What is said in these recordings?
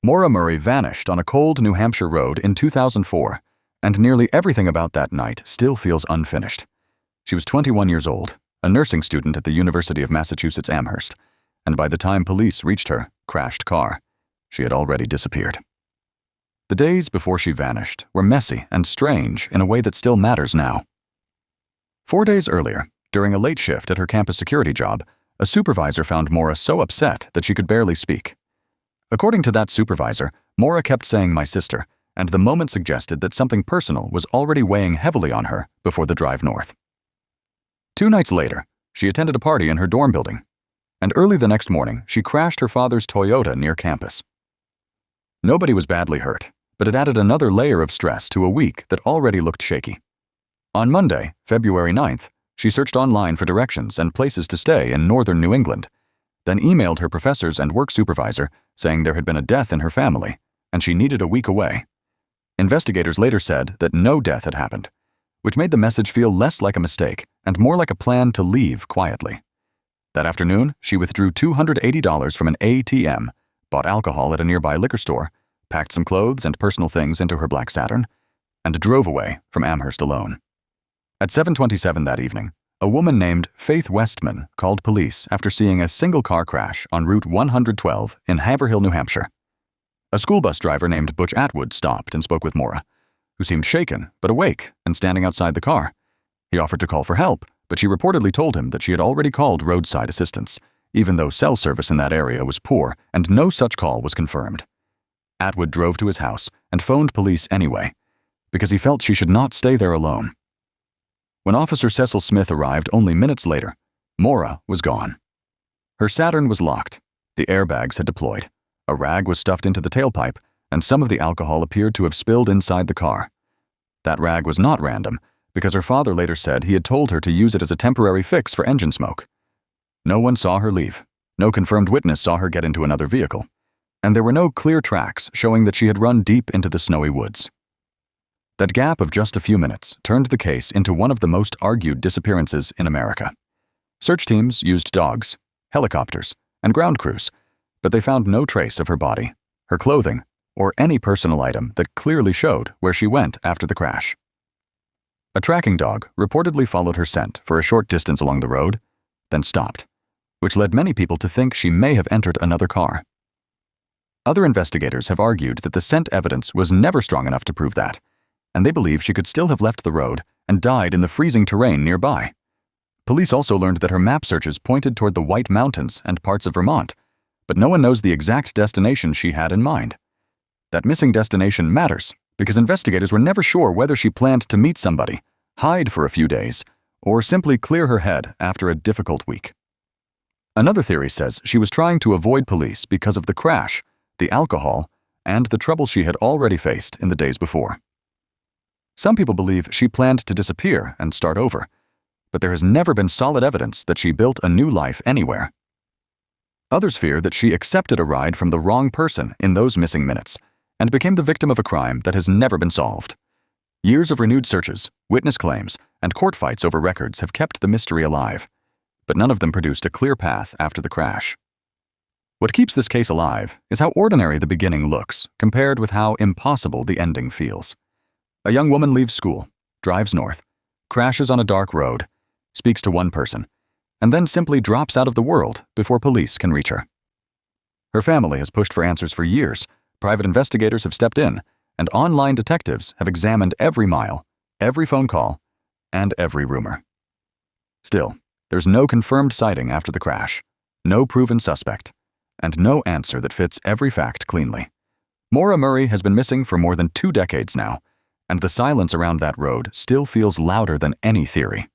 Maura Murray vanished on a cold New Hampshire road in 2004, and nearly everything about that night still feels unfinished. She was 21 years old, a nursing student at the University of Massachusetts Amherst, and by the time police reached her crashed car, she had already disappeared. The days before she vanished were messy and strange in a way that still matters now. 4 days earlier, during a late shift at her campus security job, a supervisor found Maura so upset that she could barely speak. According to that supervisor, Maura kept saying "my sister," and the moment suggested that something personal was already weighing heavily on her before the drive north. 2 nights later, she attended a party in her dorm building, and early the next morning, she crashed her father's Toyota near campus. Nobody was badly hurt, but it added another layer of stress to a week that already looked shaky. On Monday, February 9th, she searched online for directions and places to stay in northern New England, then emailed her professors and work supervisor saying there had been a death in her family and she needed a week away. Investigators later said that no death had happened, which made the message feel less like a mistake and more like a plan to leave quietly. That afternoon, she withdrew $280 from an ATM, bought alcohol at a nearby liquor store, packed some clothes and personal things into her black Saturn, and drove away from Amherst alone. At 7:27 that evening, a woman named Faith Westman called police after seeing a single-car crash on Route 112 in Haverhill, New Hampshire. A school bus driver named Butch Atwood stopped and spoke with Maura, who seemed shaken but awake and standing outside the car. He offered to call for help, but she reportedly told him that she had already called roadside assistance, even though cell service in that area was poor and no such call was confirmed. Atwood drove to his house and phoned police anyway, because he felt she should not stay there alone. When Officer Cecil Smith arrived only minutes later, Maura was gone. Her Saturn was locked, the airbags had deployed, a rag was stuffed into the tailpipe, and some of the alcohol appeared to have spilled inside the car. That rag was not random, because her father later said he had told her to use it as a temporary fix for engine smoke. No one saw her leave, no confirmed witness saw her get into another vehicle, and there were no clear tracks showing that she had run deep into the snowy woods. That gap of just a few minutes turned the case into one of the most argued disappearances in America. Search teams used dogs, helicopters, and ground crews, but they found no trace of her body, her clothing, or any personal item that clearly showed where she went after the crash. A tracking dog reportedly followed her scent for a short distance along the road, then stopped, which led many people to think she may have entered another car. Other investigators have argued that the scent evidence was never strong enough to prove that, and they believe she could still have left the road and died in the freezing terrain nearby. Police also learned that her map searches pointed toward the White Mountains and parts of Vermont, but no one knows the exact destination she had in mind. That missing destination matters because investigators were never sure whether she planned to meet somebody, hide for a few days, or simply clear her head after a difficult week. Another theory says she was trying to avoid police because of the crash, the alcohol, and the trouble she had already faced in the days before. Some people believe she planned to disappear and start over, but there has never been solid evidence that she built a new life anywhere. Others fear that she accepted a ride from the wrong person in those missing minutes and became the victim of a crime that has never been solved. Years of renewed searches, witness claims, and court fights over records have kept the mystery alive, but none of them produced a clear path after the crash. What keeps this case alive is how ordinary the beginning looks compared with how impossible the ending feels. A young woman leaves school, drives north, crashes on a dark road, speaks to one person, and then simply drops out of the world before police can reach her. Her family has pushed for answers for years, private investigators have stepped in, and online detectives have examined every mile, every phone call, and every rumor. Still, there's no confirmed sighting after the crash, no proven suspect, and no answer that fits every fact cleanly. Maura Murray has been missing for more than 2 decades now, and the silence around that road still feels louder than any theory.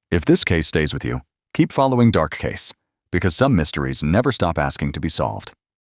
If this case stays with you, keep following Dark Case, because some mysteries never stop asking to be solved.